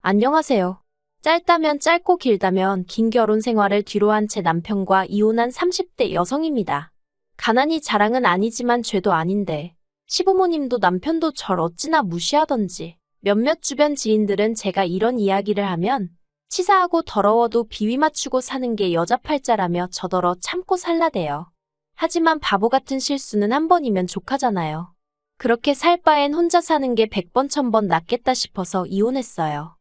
안녕하세요. 짧다면 짧고 길다면 긴 결혼 생활을 뒤로한 제 남편과 이혼한 30대 여성입니다. 가난이 자랑은 아니지만 죄도 아닌데 시부모님도 남편도 절 어찌나 무시하던지 몇몇 주변 지인들은 제가 이런 이야기를 하면 치사하고 더러워도 비위 맞추고 사는 게 여자 팔자라며 저더러 참고 살라대요. 하지만 바보 같은 실수는 한 번이면 족하잖아요. 그렇게 살 바엔 혼자 사는 게 100번 1000번 낫겠다 싶어서 이혼했어요.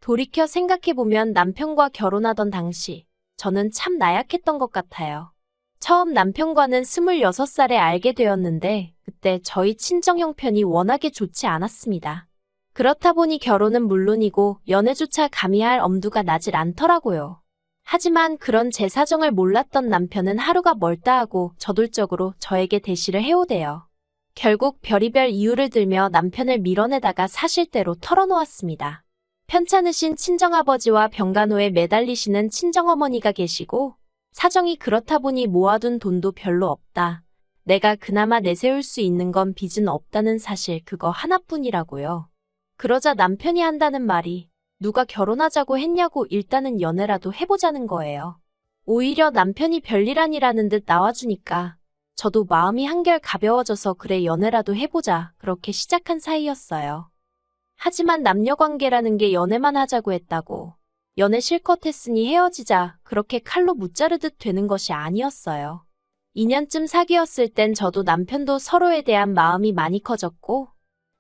돌이켜 생각해보면 남편과 결혼하던 당시 저는 참 나약했던 것 같아요. 처음 남편과는 26살에 알게 되었는데 그때 저희 친정 형편이 워낙에 좋지 않았습니다. 그렇다 보니 결혼은 물론이고 연애조차 감히 할 엄두가 나질 않더라고요. 하지만 그런 제 사정을 몰랐던 남편은 하루가 멀다 하고 저돌적으로 저에게 대시를 해오대요. 결국 별의별 이유를 들며 남편을 밀어내다가 사실대로 털어놓았습니다. 편찮으신 친정아버지와 병간호에 매달리시는 친정어머니가 계시고 사정이 그렇다 보니 모아둔 돈도 별로 없다. 내가 그나마 내세울 수 있는 건 빚은 없다는 사실 그거 하나뿐이라고요. 그러자 남편이 한다는 말이 누가 결혼하자고 했냐고 일단은 연애라도 해보자는 거예요. 오히려 남편이 별일 아니라는 듯 나와주니까 저도 마음이 한결 가벼워져서 그래 연애라도 해보자 그렇게 시작한 사이였어요. 하지만 남녀관계라는 게 연애만 하자고 했다고 연애 실컷 했으니 헤어지자 그렇게 칼로 무자르듯 되는 것이 아니었어요. 2년쯤 사귀었을 땐 저도 남편도 서로에 대한 마음이 많이 커졌고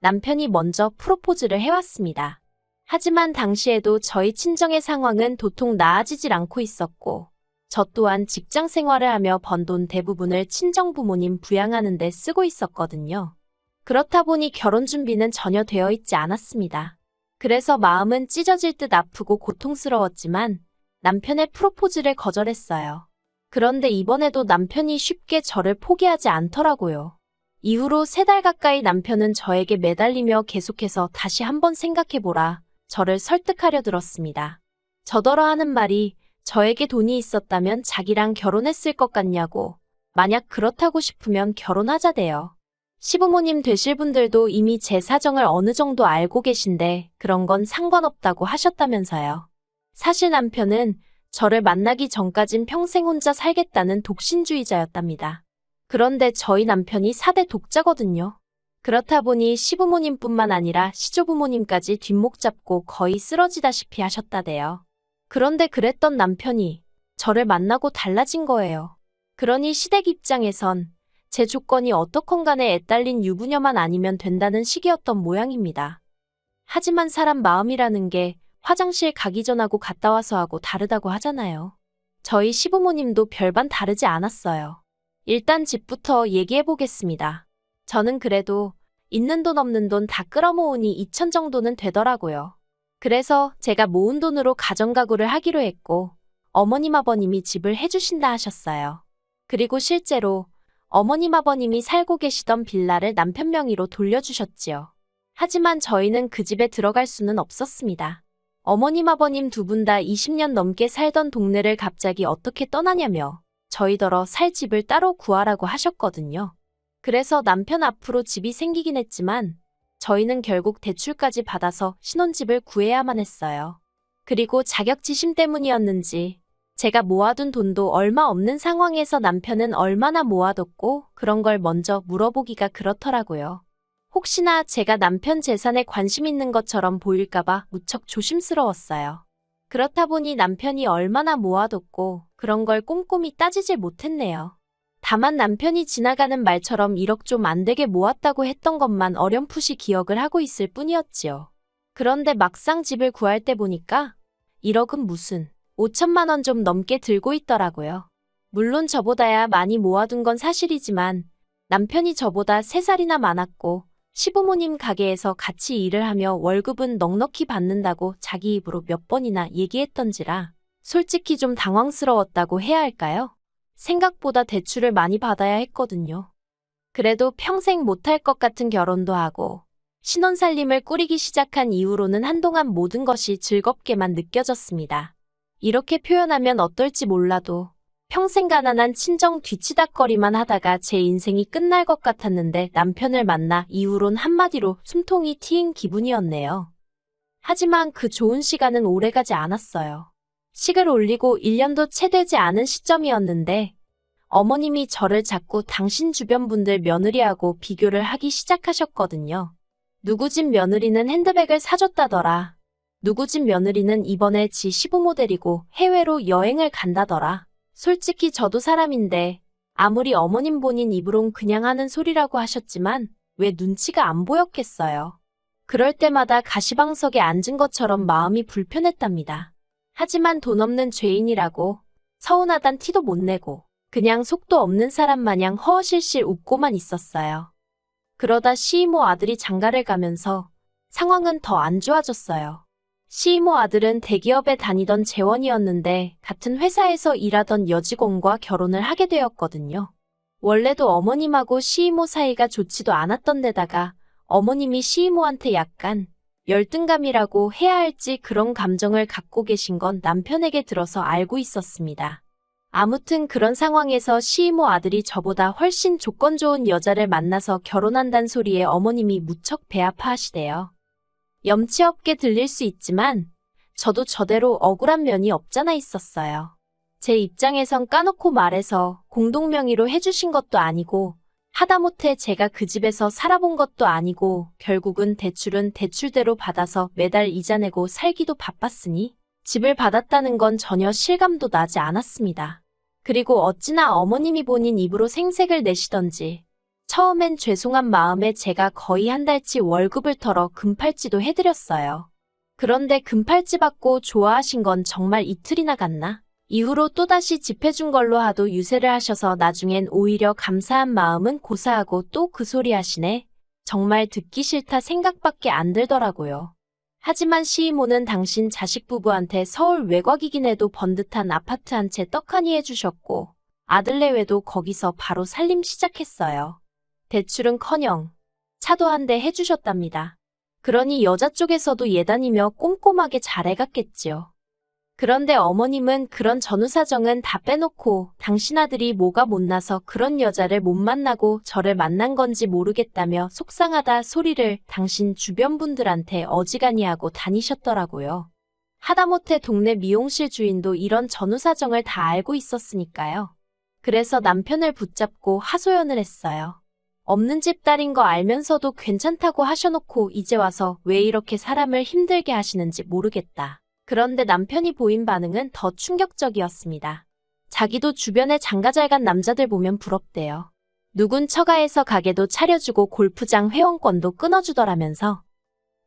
남편이 먼저 프로포즈를 해왔습니다. 하지만 당시에도 저희 친정의 상황은 도통 나아지질 않고 있었고 저 또한 직장 생활을 하며 번 돈 대부분을 친정부모님 부양하는 데 쓰고 있었거든요. 그렇다 보니 결혼 준비는 전혀 되어 있지 않았습니다. 그래서 마음은 찢어질 듯 아프고 고통스러웠지만 남편의 프로포즈를 거절했어요. 그런데 이번에도 남편이 쉽게 저를 포기하지 않더라고요. 이후로 3달 가까이 남편은 저에게 매달리며 계속해서 다시 한번 생각해보라 저를 설득하려 들었습니다. 저더러 하는 말이 저에게 돈이 있었다면 자기랑 결혼했을 것 같냐고 만약 그렇다고 싶으면 결혼하자대요. 시부모님 되실 분들도 이미 제 사정을 어느 정도 알고 계신데 그런 건 상관없다고 하셨다면서요. 사실 남편은 저를 만나기 전까진 평생 혼자 살겠다는 독신주의자였답니다. 그런데 저희 남편이 4대 독자거든요. 그렇다 보니 시부모님뿐만 아니라 시조부모님까지 뒷목 잡고 거의 쓰러지다시피 하셨다대요. 그런데 그랬던 남편이 저를 만나고 달라진 거예요. 그러니 시댁 입장에선 제 조건이 어떻건 간에 애딸린 유부녀만 아니면 된다는 식이었던 모양입니다. 하지만 사람 마음이라는 게 화장실 가기 전하고 갔다 와서 하고 다르다고 하잖아요. 저희 시부모님도 별반 다르지 않았어요. 일단 집부터 얘기해 보겠습니다. 저는 그래도 있는 돈 없는 돈 다 끌어모으니 2천 정도는 되더라고요. 그래서 제가 모은 돈으로 가정가구를 하기로 했고 어머님 아버님이 집을 해주신다 하셨어요. 그리고 실제로 어머님 아버님이 살고 계시던 빌라를 남편 명의로 돌려주셨지요. 하지만 저희는 그 집에 들어갈 수는 없었습니다. 어머님 아버님 두 분 다 20년 넘게 살던 동네를 갑자기 어떻게 떠나냐며 저희더러 살 집을 따로 구하라고 하셨거든요. 그래서 남편 앞으로 집이 생기긴 했지만 저희는 결국 대출까지 받아서 신혼집을 구해야만 했어요. 그리고 자격지심 때문이었는지 제가 모아둔 돈도 얼마 없는 상황에서 남편은 얼마나 모아뒀고 그런 걸 먼저 물어보기가 그렇더라고요. 혹시나 제가 남편 재산에 관심 있는 것처럼 보일까봐 무척 조심스러웠어요. 그렇다 보니 남편이 얼마나 모아뒀고 그런 걸 꼼꼼히 따지질 못했네요. 다만 남편이 지나가는 말처럼 1억 좀 안 되게 모았다고 했던 것만 어렴풋이 기억을 하고 있을 뿐이었지요. 그런데 막상 집을 구할 때 보니까 1억은 무슨 5천만 원 좀 넘게 들고 있더라고요. 물론 저보다야 많이 모아둔 건 사실이지만 남편이 저보다 3살이나 많았고 시부모님 가게에서 같이 일을 하며 월급은 넉넉히 받는다고 자기 입으로 몇 번이나 얘기했던지라 솔직히 좀 당황스러웠다고 해야 할까요? 생각보다 대출을 많이 받아야 했거든요. 그래도 평생 못할 것 같은 결혼도 하고 신혼살림을 꾸리기 시작한 이후로는 한동안 모든 것이 즐겁게만 느껴졌습니다. 이렇게 표현하면 어떨지 몰라도 평생 가난한 친정 뒤치다꺼리만 하다가 제 인생이 끝날 것 같았는데 남편을 만나 이후론 한마디로 숨통이 트인 기분이었네요. 하지만 그 좋은 시간은 오래가지 않았어요. 식을 올리고 1년도 채 되지 않은 시점이었는데 어머님이 저를 자꾸 당신 주변 분들 며느리하고 비교를 하기 시작하셨거든요. 누구 집 며느리는 핸드백을 사줬다더라. 누구 집 며느리는 이번에 지 시부모 데리고 해외로 여행을 간다더라. 솔직히 저도 사람인데 아무리 어머님 본인 입으론 그냥 하는 소리라고 하셨지만 왜 눈치가 안 보였겠어요. 그럴 때마다 가시방석에 앉은 것처럼 마음이 불편했답니다. 하지만 돈 없는 죄인이라고 서운하단 티도 못 내고 그냥 속도 없는 사람 마냥 허허실실 웃고만 있었어요. 그러다 시이모 아들이 장가를 가면서 상황은 더 안 좋아졌어요. 시이모 아들은 대기업에 다니던 재원이었는데 같은 회사에서 일하던 여직원과 결혼을 하게 되었거든요. 원래도 어머님하고 시이모 사이가 좋지도 않았던 데다가 어머님이 시이모한테 약간 열등감이라고 해야 할지 그런 감정을 갖고 계신 건 남편에게 들어서 알고 있었습니다. 아무튼 그런 상황에서 시이모 아들이 저보다 훨씬 조건 좋은 여자를 만나서 결혼한단 소리에 어머님이 무척 배 아파하시대요. 염치 없게 들릴 수 있지만 저도 저대로 억울한 면이 없잖아 있었어요. 제 입장에선 까놓고 말해서 공동명의로 해주신 것도 아니고 하다못해 제가 그 집에서 살아본 것도 아니고 결국은 대출은 대출대로 받아서 매달 이자 내고 살기도 바빴으니 집을 받았다는 건 전혀 실감도 나지 않았습니다. 그리고 어찌나 어머님이 본인 입으로 생색을 내시던지 처음엔 죄송한 마음에 제가 거의 한 달치 월급을 털어 금팔찌도 해드렸어요. 그런데 금팔찌 받고 좋아하신 건 정말 이틀이나 갔나? 이후로 또다시 집 해준 걸로 하도 유세를 하셔서 나중엔 오히려 감사한 마음은 고사하고 또 그 소리 하시네. 정말 듣기 싫다 생각밖에 안 들더라고요. 하지만 시이모는 당신 자식 부부한테 서울 외곽이긴 해도 번듯한 아파트 한 채 떡하니 해주셨고 아들내외도 거기서 바로 살림 시작했어요. 대출은커녕 차도 한 대 해주셨답니다. 그러니 여자 쪽에서도 예단이며 꼼꼼하게 잘해갔겠지요. 그런데 어머님은 그런 전후사정은 다 빼놓고 당신 아들이 뭐가 못나서 그런 여자를 못 만나고 저를 만난 건지 모르겠다며 속상하다 소리를 당신 주변 분들한테 어지간히 하고 다니셨더라고요. 하다못해 동네 미용실 주인도 이런 전후사정을 다 알고 있었으니까요. 그래서 남편을 붙잡고 하소연을 했어요. 없는 집 딸인 거 알면서도 괜찮다고 하셔놓고 이제 와서 왜 이렇게 사람을 힘들게 하시는지 모르겠다. 그런데 남편이 보인 반응은 더 충격적이었습니다. 자기도 주변에 장가 잘 간 남자들 보면 부럽대요. 누군 처가에서 가게도 차려주고 골프장 회원권도 끊어주더라면서.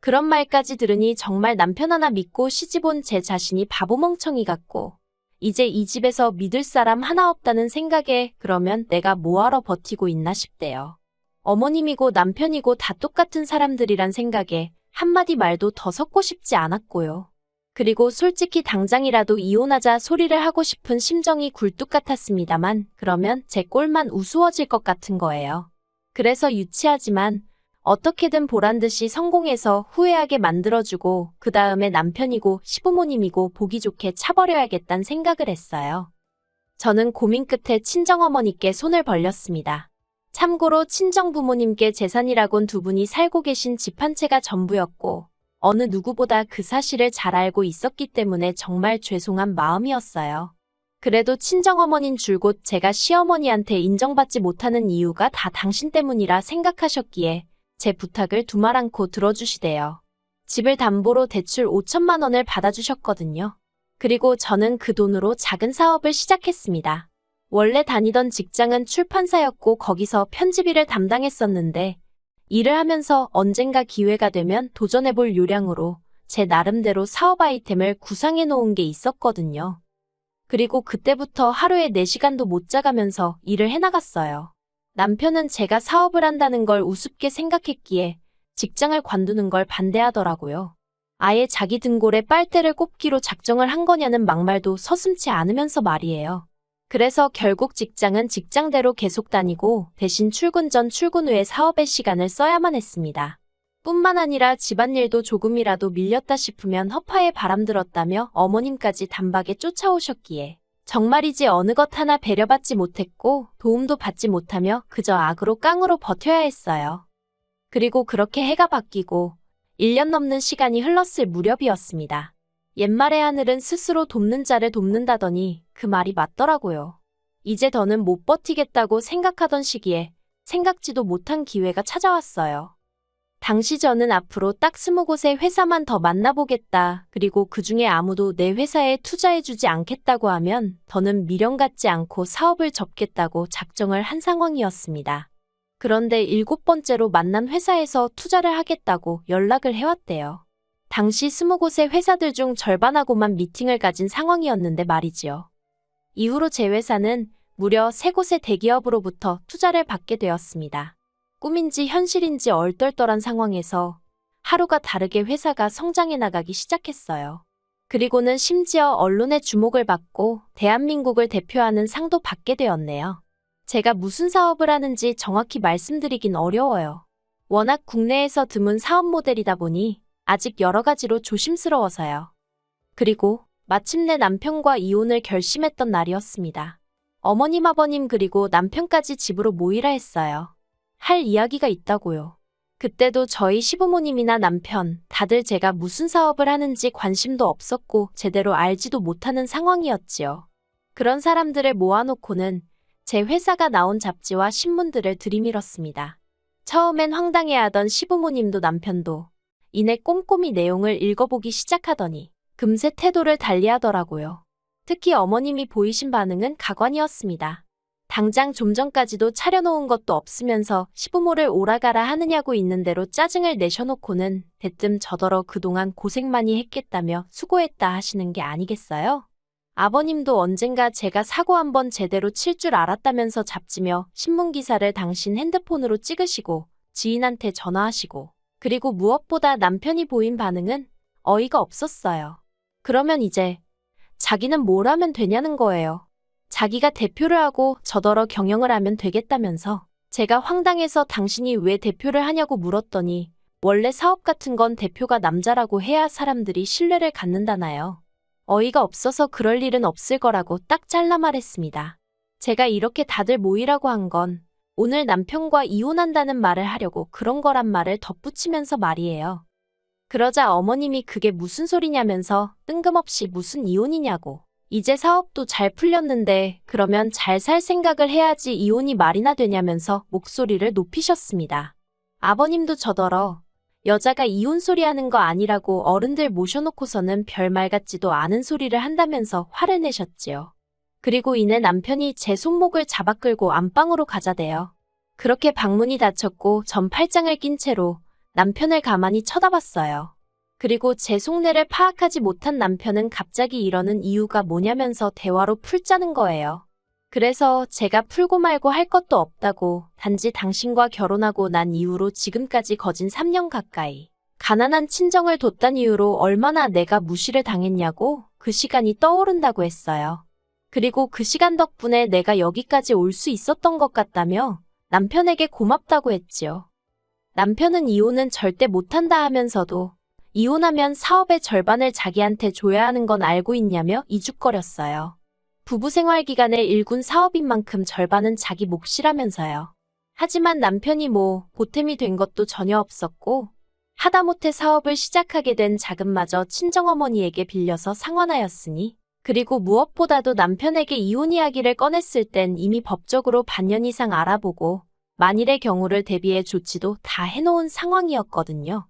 그런 말까지 들으니 정말 남편 하나 믿고 시집온 제 자신이 바보멍청이 같고 이제 이 집에서 믿을 사람 하나 없다는 생각에 그러면 내가 뭐하러 버티고 있나 싶대요. 어머님이고 남편이고 다 똑같은 사람들이란 생각에 한마디 말도 더 섞고 싶지 않았고요. 그리고 솔직히 당장이라도 이혼하자 소리를 하고 싶은 심정이 굴뚝 같았습니다만 그러면 제 꼴만 우스워질 것 같은 거예요. 그래서 유치하지만 어떻게든 보란듯이 성공해서 후회하게 만들어주고 그 다음에 남편이고 시부모님이고 보기 좋게 차버려야겠다는 생각을 했어요. 저는 고민 끝에 친정어머니께 손을 벌렸습니다. 참고로 친정부모님께 재산이라곤 두 분이 살고 계신 집 한 채가 전부였고 어느 누구보다 그 사실을 잘 알고 있었기 때문에 정말 죄송한 마음이었어요. 그래도 친정어머닌 줄곧 제가 시어머니한테 인정받지 못하는 이유가 다 당신 때문이라 생각하셨기에 제 부탁을 두말 않고 들어주시대요. 집을 담보로 대출 5천만 원을 받아주셨거든요. 그리고 저는 그 돈으로 작은 사업을 시작했습니다. 원래 다니던 직장은 출판사였고 거기서 편집일을 담당했었는데 일을 하면서 언젠가 기회가 되면 도전해볼 요량으로 제 나름대로 사업 아이템을 구상해 놓은 게 있었거든요. 그리고 그때부터 하루에 4시간도 못 자가면서 일을 해나갔어요. 남편은 제가 사업을 한다는 걸 우습게 생각했기에 직장을 관두는 걸 반대하더라고요. 아예 자기 등골에 빨대를 꼽기로 작정을 한 거냐는 막말도 서슴지 않으면서 말이에요. 그래서 결국 직장은 직장대로 계속 다니고 대신 출근 전 출근 후에 사업에 시간을 써야만 했습니다. 뿐만 아니라 집안일도 조금이라도 밀렸다 싶으면 허파에 바람 들었다며 어머님까지 단박에 쫓아오셨기에 정말이지 어느 것 하나 배려받지 못했고 도움도 받지 못하며 그저 악으로 깡으로 버텨야 했어요. 그리고 그렇게 해가 바뀌고 1년 넘는 시간이 흘렀을 무렵이었습니다. 옛말의 하늘은 스스로 돕는 자를 돕는다더니 그 말이 맞더라고요. 이제 더는 못 버티겠다고 생각하던 시기에 생각지도 못한 기회가 찾아왔어요. 당시 저는 앞으로 딱 20곳의 회사만 더 만나보겠다. 그리고 그중에 아무도 내 회사에 투자해주지 않겠다고 하면 더는 미련 갖지 않고 사업을 접겠다고 작정을 한 상황이었습니다. 그런데 7번째로 만난 회사에서 투자를 하겠다고 연락을 해왔대요. 당시 20곳의 회사들 중 절반하고만 미팅을 가진 상황이었는데 말이지요. 이후로 제 회사는 무려 3곳의 대기업으로부터 투자를 받게 되었습니다. 꿈인지 현실인지 얼떨떨한 상황에서 하루가 다르게 회사가 성장해 나가기 시작했어요. 그리고는 심지어 언론의 주목을 받고 대한민국을 대표하는 상도 받게 되었네요. 제가 무슨 사업을 하는지 정확히 말씀드리긴 어려워요. 워낙 국내에서 드문 사업 모델이다 보니 아직 여러 가지로 조심스러워서요. 그리고 마침내 남편과 이혼을 결심했던 날이었습니다. 어머님, 아버님 그리고 남편까지 집으로 모이라 했어요. 할 이야기가 있다고요. 그때도 저희 시부모님이나 남편, 다들 제가 무슨 사업을 하는지 관심도 없었고 제대로 알지도 못하는 상황이었지요. 그런 사람들을 모아놓고는 제 회사가 나온 잡지와 신문들을 들이밀었습니다. 처음엔 황당해하던 시부모님도 남편도 이내 꼼꼼히 내용을 읽어보기 시작하더니 금세 태도를 달리하더라고요. 특히 어머님이 보이신 반응은 가관이었습니다. 당장 좀 전까지도 차려놓은 것도 없으면서 시부모를 오라가라 하느냐고 있는 대로 짜증을 내셔놓고는 대뜸 저더러 그동안 고생 많이 했겠다며 수고했다 하시는 게 아니겠어요? 아버님도 언젠가 제가 사고 한번 제대로 칠 줄 알았다면서 잡지며 신문기사를 당신 핸드폰으로 찍으시고 지인한테 전화하시고 그리고 무엇보다 남편이 보인 반응은 어이가 없었어요. 그러면 이제 자기는 뭘 하면 되냐는 거예요. 자기가 대표를 하고 저더러 경영을 하면 되겠다면서 제가 황당해서 당신이 왜 대표를 하냐고 물었더니 원래 사업 같은 건 대표가 남자라고 해야 사람들이 신뢰를 갖는다나요. 어이가 없어서 그럴 일은 없을 거라고 딱 잘라 말했습니다. 제가 이렇게 다들 모이라고 한 건 오늘 남편과 이혼한다는 말을 하려고 그런 거란 말을 덧붙이면서 말이에요. 그러자 어머님이 그게 무슨 소리냐면서 뜬금없이 무슨 이혼이냐고. 이제 사업도 잘 풀렸는데 그러면 잘 살 생각을 해야지 이혼이 말이나 되냐면서 목소리를 높이셨습니다. 아버님도 저더러 여자가 이혼 소리 하는 거 아니라고 어른들 모셔놓고서는 별말 같지도 않은 소리를 한다면서 화를 내셨지요. 그리고 이내 남편이 제 손목을 잡아 끌고 안방으로 가자대요. 그렇게 방문이 닫혔고 전 팔짱을 낀 채로 남편을 가만히 쳐다봤어요. 그리고 제 속내를 파악하지 못한 남편은 갑자기 이러는 이유가 뭐냐면서 대화로 풀자는 거예요. 그래서 제가 풀고 말고 할 것도 없다고 단지 당신과 결혼하고 난 이후로 지금까지 거진 3년 가까이 가난한 친정을 뒀단 이유로 얼마나 내가 무시를 당했냐고 그 시간이 떠오른다고 했어요. 그리고 그 시간 덕분에 내가 여기까지 올 수 있었던 것 같다며 남편에게 고맙다고 했지요. 남편은 이혼은 절대 못한다 하면서도 이혼하면 사업의 절반을 자기한테 줘야 하는 건 알고 있냐며 이죽거렸어요. 부부 생활 기간에 일군 사업인 만큼 절반은 자기 몫이라면서요. 하지만 남편이 보탬이 된 것도 전혀 없었고 하다못해 사업을 시작하게 된 자금마저 친정어머니에게 빌려서 상환하였으니 그리고 무엇보다도 남편에게 이혼 이야기를 꺼냈을 땐 이미 법적으로 반년 이상 알아보고 만일의 경우를 대비해 조치도 다 해놓은 상황이었거든요.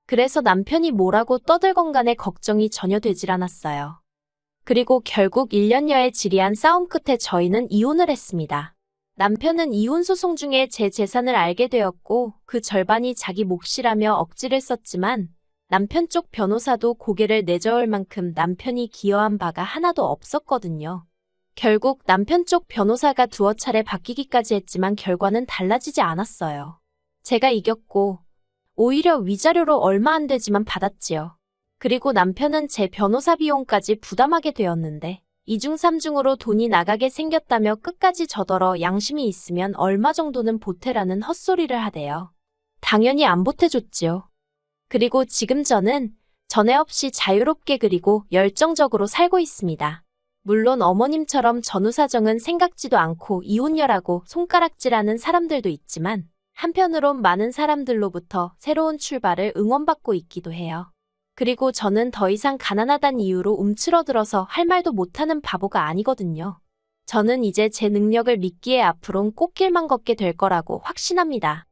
그래서 남편이 뭐라고 떠들건 간에 걱정이 전혀 되질 않았어요. 그리고 결국 1년여의 지리한 싸움 끝에 저희는 이혼을 했습니다. 남편은 이혼 소송 중에 제 재산을 알게 되었고 그 절반이 자기 몫이라며 억지를 썼지만 남편 쪽 변호사도 고개를 내저을 만큼 남편이 기여한 바가 하나도 없었거든요. 결국 남편 쪽 변호사가 두어 차례 바뀌기까지 했지만 결과는 달라지지 않았어요. 제가 이겼고 오히려 위자료로 얼마 안 되지만 받았지요. 그리고 남편은 제 변호사 비용까지 부담하게 되었는데 2중 3중으로 돈이 나가게 생겼다며 끝까지 저더러 양심이 있으면 얼마 정도는 보태라는 헛소리를 하대요. 당연히 안 보태줬지요. 그리고 지금 저는 전에 없이 자유롭게 그리고 열정적으로 살고 있습니다. 물론 어머님처럼 전후 사정은 생각지도 않고 이혼녀라고 손가락질하는 사람들도 있지만 한편으론 많은 사람들로부터 새로운 출발을 응원받고 있기도 해요. 그리고 저는 더 이상 가난하단 이유로 움츠러들어서 할 말도 못하는 바보가 아니거든요. 저는 이제 제 능력을 믿기에 앞으론 꽃길만 걷게 될 거라고 확신합니다.